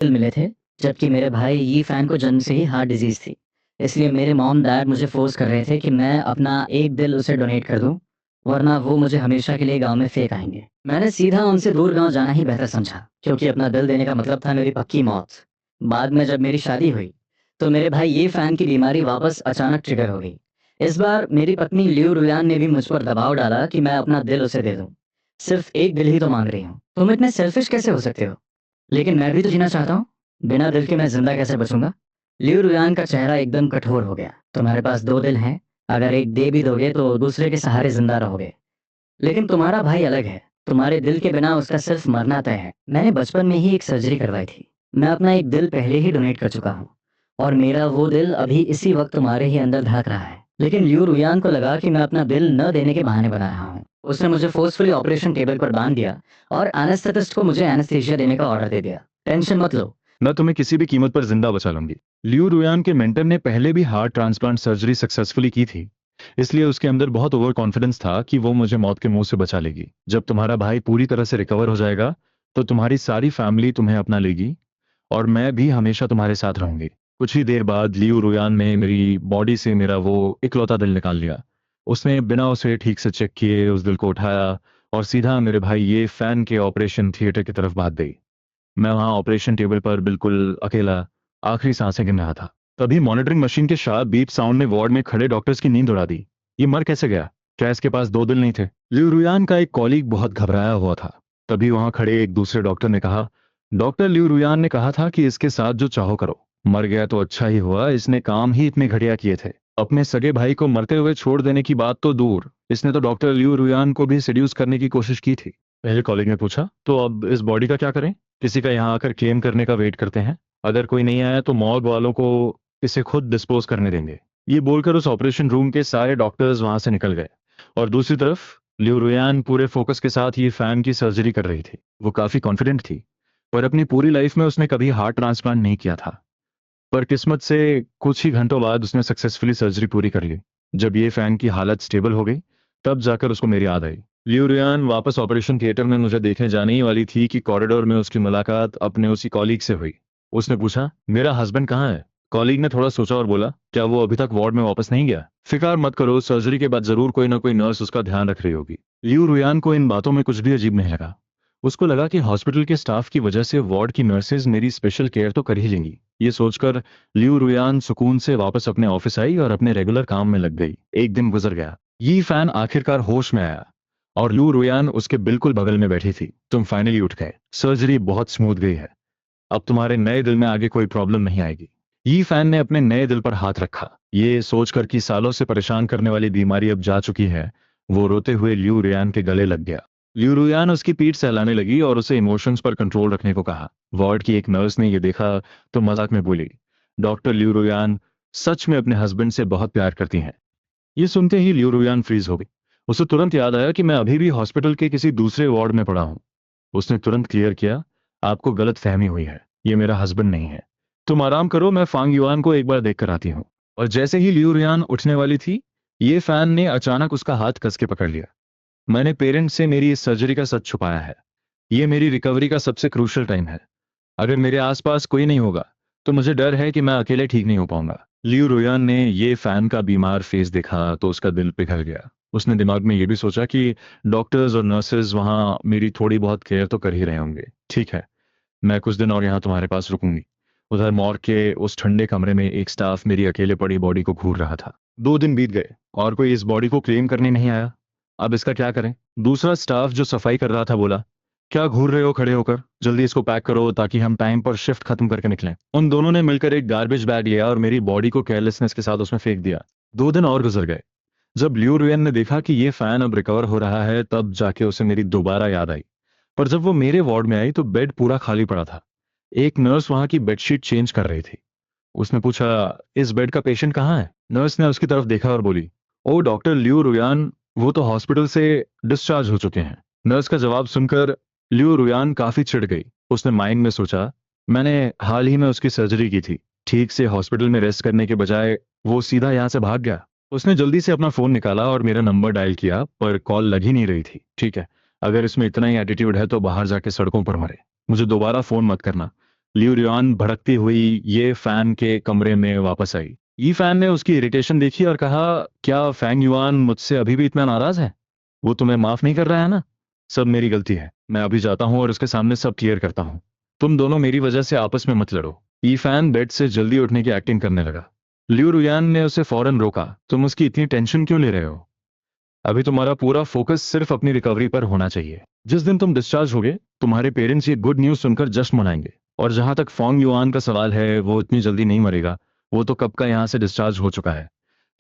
दिल मिले थे, जबकि मेरे भाई यी फैन को जन्म से ही हार्ट डिजीज़ थी। इसलिए मेरे मॉम डैड मुझे फ़ोर्स कर रहे थे कि मैं अपना एक दिल उसे डोनेट कर दूँ, वरना वो मुझे हमेशा के लिए गाँव में फेंक आएँगे। मैंने सीधा उनसे दूर गाँव जाना ही बेहतर समझा, क्योंकि अपना दिल देने का मतलब था मेरी पक्की मौत। बाद में जब मेरी शादी हुई, तो मेरे भाई यी फैन की बीमारी वापस अचानक ट्रिगर हो गई। इस बार मेरी पत्नी लिऊ रुयान ने भी मुझ पर दबाव डाला कि मैं अपना दिल उसे दे दूँ। सिर्फ़ एक दिल ही तो माँग रही हूँ। तुम इतने सेल्फ़िश कैसे हो सकते हो? लेकिन मैं भी तो जीना चाहता हूँ। बिना दिल के मैं ज़िंदा कैसे बचूँगा? लियू रुयान का चेहरा एकदम कठोर हो गया। तुम्हारे पास 2 दिल हैं, अगर एक दे भी दोगे तो दूसरे के सहारे ज़िंदा रहोगे। लेकिन तुम्हारा भाई अलग है, तुम्हारे दिल के बिना उसका सिर्फ़ मरना तय है। मैंने बचपन में ही एक सर्जरी करवाई थी। मैं अपना एक दिल पहले ही डोनेट कर चुका हूँ और मेरा वो दिल अभी इसी वक़्त तुम्हारे ही अंदर धड़क रहा है। लेकिन लियू रुयान को लगा कि मैं अपना दिल न देने के बहाने बना रहा हूँ। उसने मुझे फ़ोर्सफुली ऑपरेशन टेबल पर बाँध दिया और एनेस्थेटिस्ट को मुझे एनेस्थीसिया देने का ऑर्डर दे दिया। टेंशन मत लो। मैं तुम्हें किसी भी कीमत पर जिंदा बचा लूंगी। लियू रुयान के मेंटर ने पहले भी हार्ट ट्रांसप्लांट सर्जरी सक्सेसफुली की थी, इसलिए उसके अंदर बहुत ओवर कॉन्फिडेंस था कि वो मुझे मौत के मुंह से बचा लेगी। जब तुम्हारा भाई पूरी तरह से रिकवर हो जाएगा तो तुम्हारी सारी फैमिली तुम्हें अपना लेगी और मैं भी हमेशा तुम्हारे साथ रहूंगी। कुछ ही देर बाद लियू रुयान ने मेरी बॉडी से मेरा वो इकलौता दिल निकाल लिया। उसने बिना उसे ठीक से चेक किए उस दिल को उठाया और सीधा मेरे भाई ये फैन के ऑपरेशन थिएटर की तरफ भाग गई। मैं वहां ऑपरेशन टेबल पर बिल्कुल अकेला आखिरी सांसें गिन रहा था। तभी मॉनिटरिंग मशीन के शार्प बीप साउंड ने वार्ड में खड़े डॉक्टर्स की नींद उड़ा दी। ये मर कैसे गया? क्या इसके पास 2 दिल नहीं थे? लियू रुयान का एक कॉलीग बहुत घबराया हुआ था। तभी वहां खड़े एक दूसरे डॉक्टर ने कहा, डॉक्टर लियू रुयान ने कहा था कि इसके साथ जो चाहो करो। मर गया तो अच्छा ही हुआ, इसने काम ही इतने घटिया किए थे। अपने सगे भाई को मरते हुए छोड़ देने की बात तो दूर, इसने तो डॉक्टर लियू रुयान को भी सेड्यूस करने की कोशिश की थी। पहले कॉलीग ने पूछा, तो अब इस बॉडी का क्या करें? किसी का यहाँ आकर क्लेम करने का वेट करते हैं। अगर कोई नहीं आया तो मॉर्ग वालों को इसे खुद डिस्पोज करने देंगे। ये बोलकर उस ऑपरेशन रूम के सारे डॉक्टर्स वहां से निकल गए और दूसरी तरफ लियू रुयान पूरे फोकस के साथ ये फैन की सर्जरी कर रही थी। वो काफी कॉन्फिडेंट थी, पर अपनी पूरी लाइफ में उसने कभी हार्ट ट्रांसप्लांट नहीं किया था। पर किस्मत से कुछ ही घंटों बाद उसने सक्सेसफुली सर्जरी पूरी कर ली। जब ये फैन की हालत स्टेबल हो गई तब जाकर उसको मेरी याद आई। लियू रियान वापस ऑपरेशन थिएटर में मुझे देखने जाने ही वाली थी कि कॉरिडोर में उसकी मुलाकात अपने उसी कॉलीग से हुई। उसने पूछा, मेरा हस्बैंड कहाँ है? कॉलीग ने थोड़ा सोचा और बोला, क्या वो अभी तक वार्ड में वापस नहीं गया? फिक्र मत करो, सर्जरी के बाद जरूर कोई ना कोई नर्स उसका ध्यान रख रही होगी। लियू रुयान को इन बातों में कुछ भी अजीब नहीं लगा। उसको लगा कि हॉस्पिटल के स्टाफ की वजह से वार्ड की नर्सेज मेरी स्पेशल केयर तो कर ही लेंगी। ये सोचकर लियू रुयान सुकून से वापस अपने ऑफिस आई और अपने रेगुलर काम में लग गई। एक दिन गुजर गया। ये फैन आखिरकार होश में आया और लियू रुयान उसके बिल्कुल बगल में बैठी थी। तुम फाइनली उठ गए, सर्जरी बहुत स्मूथ गई है, अब तुम्हारे नए दिल में आगे कोई प्रॉब्लम नहीं आएगी। यी फैन ने अपने नए दिल पर हाथ रखा, ये सोचकर कि सालों से परेशान करने वाली बीमारी अब जा चुकी है। वो रोते हुए लियू रियान के गले लग गया। लियू रियान उसकी पीठ सहलाने लगी और उसे इमोशंस पर कंट्रोल रखने को कहा। वार्ड की एक नर्स ने यह देखा तो मजाक में बोली, डॉक्टर लियू रियान सच में अपने हस्बैंड से बहुत प्यार करती हैं। ये सुनते ही लियू रियान फ्रीज हो गई। उसे तुरंत याद आया कि मैं अभी भी हॉस्पिटल के किसी दूसरे वार्ड में पड़ा हूं। उसने तुरंत क्लियर किया, आपको गलत फहमी हुई है, ये मेरा हस्बैंड नहीं है। तुम आराम करो, मैं फांग युआन को एक बार देख कर आती हूँ। और जैसे ही लियू रियान उठने वाली थी, ये फैन ने अचानक उसका हाथ कस के पकड़ लिया। मैंने पेरेंट्स से मेरी इस सर्जरी का सच छुपाया है। ये मेरी रिकवरी का सबसे क्रूशियल टाइम है। अगर मेरे आसपास कोई नहीं होगा तो मुझे डर है कि मैं अकेले ठीक नहीं हो पाऊंगा। लियू रोयान ने ये फैन का बीमार फेस देखा तो उसका दिल पिघल गया। उसने दिमाग में ये भी सोचा कि डॉक्टर्स और नर्सेज वहां मेरी थोड़ी बहुत केयर तो कर ही रहे होंगे। ठीक है, मैं कुछ दिन और यहाँ तुम्हारे पास रुकूंगी। उधर मॉर्ग के उस ठंडे कमरे में एक स्टाफ मेरी अकेले पड़ी बॉडी को घूर रहा था। 2 दिन बीत गए और कोई इस बॉडी को क्लेम करने नहीं आया। अब इसका क्या करें? दूसरा स्टाफ जो सफाई कर रहा था बोला, क्या घूर रहे हो खड़े होकर, जल्दी इसको पैक करो ताकि हम टाइम पर शिफ्ट खत्म करके निकलें। उन दोनों ने मिलकर एक गार्बेज बैग लिया और मेरी बॉडी को केयरलेसनेस के साथ उसमें फेंक दिया। 2 दिन और गुजर गए। जब लियू रुयन ने देखा कि ये फैन अब रिकवर हो रहा है तब जाके उसे मेरी दोबारा याद आई। पर जब वो मेरे वार्ड में आई तो बेड पूरा खाली पड़ा था। एक नर्स वहां की बेडशीट चेंज कर रही थी। उसने पूछा, इस बेड का पेशेंट कहाँ है? नर्स ने उसकी तरफ देखा और बोली, ओ डॉक्टर लियू रुयान, वो तो हॉस्पिटल से डिस्चार्ज हो चुके हैं। नर्स का जवाब सुनकर लियू रुयान काफी चिढ़ गई। उसने माइंड में सोचा, मैंने हाल ही में उसकी सर्जरी की थी, ठीक से हॉस्पिटल में रेस्ट करने के बजाय वो सीधा यहाँ से भाग गया। उसने जल्दी से अपना फोन निकाला और मेरा नंबर डायल किया पर कॉल लग ही नहीं रही थी। ठीक है, अगर इसमें इतना ही एटीट्यूड है तो बाहर जाके सड़कों पर मरे, मुझे दोबारा फोन मत करना। लियू रुयान भड़कती हुई ये फैन के कमरे में वापस आई। ये फैन ने उसकी इरिटेशन देखी और कहा, क्या फैंग युआन मुझसे अभी भी इतना नाराज है? वो तुम्हें माफ नहीं कर रहा है ना? सब मेरी गलती है, मैं अभी जाता हूँ और उसके सामने सब क्लियर करता हूँ। तुम दोनों मेरी वजह से आपस में मत लड़ो। ये फैन बेड से जल्दी उठने की एक्टिंग करने लगा। लियू रुयान ने उसे फौरन रोका, तुम उसकी इतनी टेंशन क्यों ले रहे हो? अभी तुम्हारा पूरा फोकस सिर्फ अपनी रिकवरी पर होना चाहिए। जिस दिन तुम डिस्चार्ज होगे, तुम्हारे पेरेंट्स ये गुड न्यूज़ सुनकर जश्न मनाएंगे। और जहां तक फोंग युआन का सवाल है, वो इतनी जल्दी नहीं मरेगा। वो तो कब का यहाँ से डिस्चार्ज हो चुका है।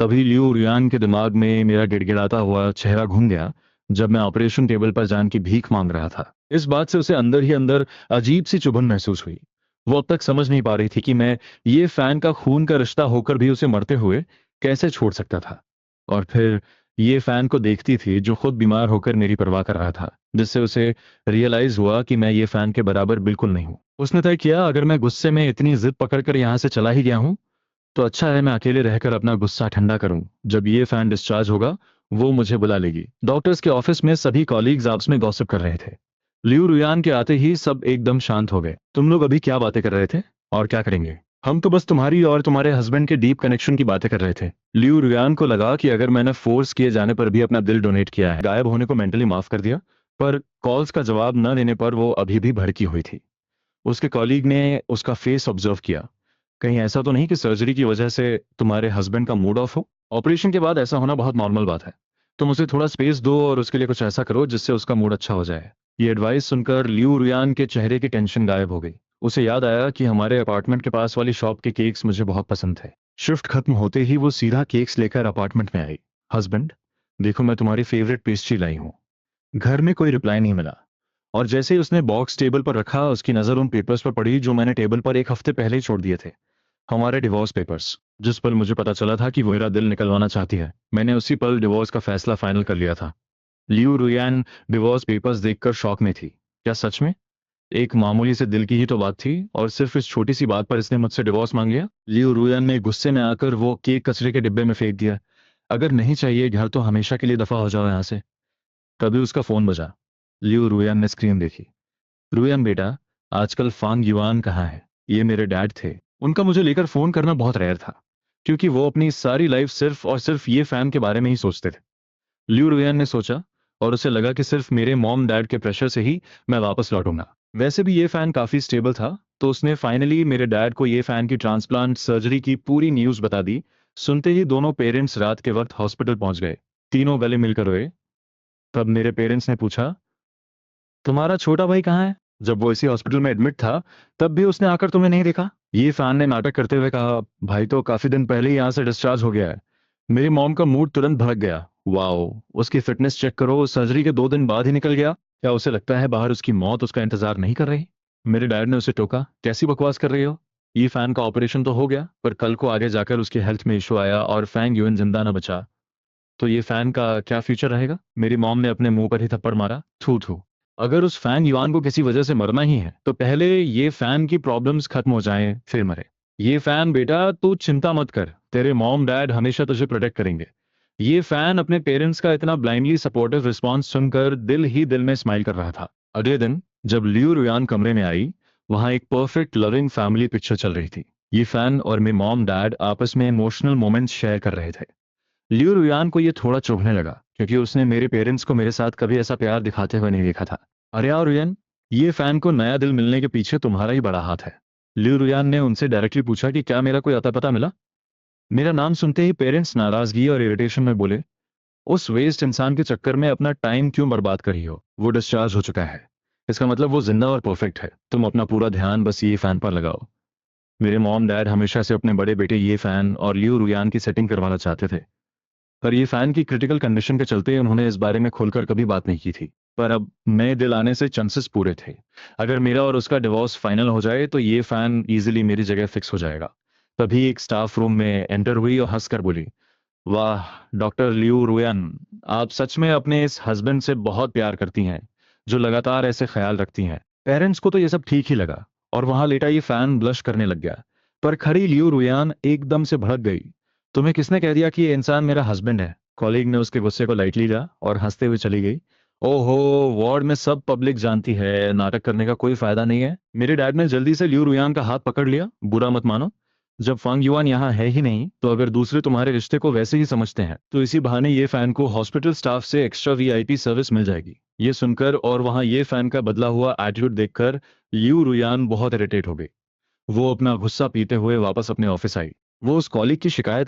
तभी लियू रुयान के दिमाग में मेरा गिड़गिड़ाता हुआ चेहरा घूम गया, जब मैं ऑपरेशन टेबल पर जान की भीख मांग रहा था। इस बात से उसे अंदर ही अंदर अजीब सी चुभन महसूस हुई। वो अब तक समझ नहीं पा रही थी कि मैं ये फैन का खून का रिश्ता होकर भी उसे मरते हुए कैसे छोड़ सकता था। और फिर ये फैन को देखती थी जो खुद बीमार होकर मेरी परवाह कर रहा था, जिससे उसे रियलाइज हुआ कि मैं ये फैन के बराबर बिल्कुल नहीं हूँ। उसने तय किया, अगर मैं गुस्से में इतनी जिद पकड़कर यहाँ से चला ही गया हूँ, तो अच्छा है मैं अकेले रहकर अपना गुस्सा ठंडा करूं। जब ये फैन डिस्चार्ज होगा, वो मुझे बुला लेगी। डॉक्टर्स के ऑफिस में सभी कॉलीग्स आपस में गॉसिप कर रहे थे। लियू रुयान के आते ही सब एकदम शांत हो गए। तुम लोग अभी क्या बातें कर रहे थे और क्या करेंगे? हम तो बस तुम्हारी और तुम्हारे हस्बैंड के डीप कनेक्शन की बातें कर रहे थे। लियू रुयान को लगा कि अगर मैंने फोर्स किए जाने पर भी अपना दिल डोनेट किया है, गायब होने को मेंटली माफ कर दिया, पर कॉल्स का जवाब न देने पर वो अभी भी भड़की हुई थी। उसके कॉलीग ने उसका फेस ऑब्जर्व किया। कहीं ऐसा तो नहीं कि सर्जरी की वजह से तुम्हारे हस्बैंड का मूड ऑफ हो? ऑपरेशन के बाद ऐसा होना बहुत नॉर्मल बात है। तुम उसे थोड़ा स्पेस दो और उसके लिए कुछ ऐसा करो जिससे उसका मूड अच्छा हो जाए। ये एडवाइस सुनकर लियू रुयान के चेहरे की टेंशन गायब हो गई। उसे याद आया कि हमारे अपार्टमेंट के पास वाली शॉप के केक्स मुझे बहुत पसंद थे। शिफ्ट खत्म होते ही वो सीधा केक्स लेकर अपार्टमेंट में आई। हस्बैंड, देखो मैं तुम्हारी फेवरेट पेस्ट्री लाई हूँ। घर में कोई रिप्लाई नहीं मिला। और जैसे ही उसने बॉक्स टेबल पर रखा, उसकी नजर उन पेपर्स पर पड़ी जो मैंने टेबल पर एक हफ्ते पहले ही छोड़ दिए थे। हमारे डिवोर्स पेपर्स, जिस पर मुझे पता चला था कि वो मेरा दिल निकलवाना चाहती है। मैंने उसी पल डिवोर्स का फैसला फाइनल कर लिया था। लियू रुयान डिवोर्स पेपर्स देखकर शॉक में थी। क्या सच में? एक मामूली से दिल की ही तो बात थी और सिर्फ इस छोटी सी बात पर इसने मुझसे डिवोर्स मांग लिया। लियू रुयान ने गुस्से में आकर वो केक कचरे के डिब्बे में फेंक दिया। अगर नहीं चाहिए घर तो हमेशा के लिए दफा हो जाओ यहाँ से। तभी उसका फोन बजा। लियू रुयान ने स्क्रीन देखी। रुयान बेटा, आजकल फांग युआन कहाँ है? ये मेरे डैड थे। उनका मुझे लेकर फोन करना बहुत रेयर था, क्योंकि वो अपनी सारी लाइफ सिर्फ और सिर्फ ये फैन के बारे में ही सोचते थे। लियू रुयान ने सोचा, और उसे लगा कि सिर्फ मेरे मॉम डैड के प्रेशर से ही मैं वापस लौटूंगा। वैसे भी ये फैन काफी स्टेबल था, तो उसने फाइनली मेरे डैड को ये फैन की ट्रांसप्लांट सर्जरी की पूरी न्यूज बता दी। सुनते ही दोनों पेरेंट्स रात के वक्त हॉस्पिटल पहुंच गए। तीनों गले मिलकर रोए। तब मेरे पेरेंट्स ने पूछा, तुम्हारा छोटा भाई कहाँ है? जब वो इसी हॉस्पिटल में एडमिट था, तब भी उसने आकर तुम्हें नहीं देखा? ये फैन ने नाटक करते हुए कहा, भाई तो काफी दिन पहले ही यहाँ से डिस्चार्ज हो गया है। मेरी मॉम का मूड तुरंत भड़क गया। वाओ, उसकी फिटनेस चेक करो, सर्जरी के 2 दिन बाद ही निकल गया। क्या उसे लगता है बाहर उसकी मौत उसका इंतजार नहीं कर रही? मेरे डैड ने उसे टोका, कैसी बकवास कर रही हो? ये फैन का ऑपरेशन तो हो गया, पर कल को आगे जाकर उसकी हेल्थ में इशू आया और फैंग यूएन जिंदा न बचा, तो ये फैन का क्या फ्यूचर रहेगा? मेरी मॉम ने अपने मुंह पर ही थप्पड़ मारा। थू थू। अगर उस फैन युआन को किसी वजह से मरना ही है, तो पहले ये फैन की प्रॉब्लम्स खत्म हो जाएं, फिर मरे। ये फैन बेटा, तू चिंता मत कर, तेरे मॉम डैड हमेशा तुझे प्रोटेक्ट करेंगे। ये फैन अपने पेरेंट्स का इतना ब्लाइंडली सपोर्टिव रिस्पॉन्स सुनकर दिल ही दिल में स्माइल कर रहा था। अगले दिन जब लियू रुयान कमरे में आई, वहां एक परफेक्ट लविंग फैमिली पिक्चर चल रही थी। ये फैन और मेरे मॉम डैड आपस में इमोशनल मोमेंट्स शेयर कर रहे थे। लियू रुयान को ये थोड़ा चुभने लगा, क्योंकि उसने मेरे पेरेंट्स को मेरे साथ कभी ऐसा प्यार दिखाते हुए नहीं देखा था। अरे यार रुयान, ये फैन को नया दिल मिलने के पीछे तुम्हारा ही बड़ा हाथ है। लियू रुयान ने उनसे डायरेक्टली पूछा कि क्या मेरा कोई अता पता मिला? मेरा नाम सुनते ही पेरेंट्स नाराजगी और इरिटेशन में बोले, उस वेस्ट इंसान के चक्कर में अपना टाइम क्यों बर्बाद करी हो? वो डिस्चार्ज हो चुका है, इसका मतलब वो जिंदा और परफेक्ट है। तुम अपना पूरा ध्यान बस ये फैन पर लगाओ। मेरे मॉम डैड हमेशा से अपने बड़े बेटे ये फैन और लियू रुयान की सेटिंग करवाना चाहते थे, पर ये फैन की क्रिटिकल कंडीशन के चलते उन्होंने इस बारे में खुलकर कभी बात नहीं की थी। पर अब नए दिल आने से चांसेस पूरे थे। अगर मेरा और उसका डिवोर्स फाइनल हो जाए तो ये फैन इजीली मेरी जगह फिक्स हो जाएगा। तभी एक स्टाफ रूम में एंटर हुई और हंसकर बोली, वाह डॉक्टर लियू रुयान, आप सच में अपने इस हस्बैंड से बहुत प्यार करती हैं, जो लगातार ऐसे ख्याल रखती हैं। पेरेंट्स को तो ये सब ठीक ही लगा, और वहां लेटा ये फैन ब्लश करने लग गया। पर खड़ी लियू रुयान एकदम से भड़क गई। तुम्हें किसने कह दिया कि ये इंसान मेरा हस्बैंड है? कॉलीग ने उसके गुस्से को लाइटली लिया और हंसते हुए चली गई। ओहो, वार्ड में सब पब्लिक जानती है, नाटक करने का कोई फायदा नहीं है। मेरे डैड ने जल्दी से लियू रुयान का हाथ पकड़ लिया। बुरा मत मानो, जब फंग युआन यहाँ है ही नहीं, तो अगर दूसरे तुम्हारे रिश्ते को वैसे ही समझते हैं तो इसी बहाने ये फैन को हॉस्पिटल स्टाफ से एक्स्ट्रा वीआईपी सर्विस मिल जाएगी। ये सुनकर और वहाँ ये फैन का बदला हुआ एटीट्यूड देखकर लियू रुयान बहुत इरिटेट हो गई। वो अपना गुस्सा पीते हुए वापस अपने ऑफिस आई। वो उस कॉलीग की शिकायत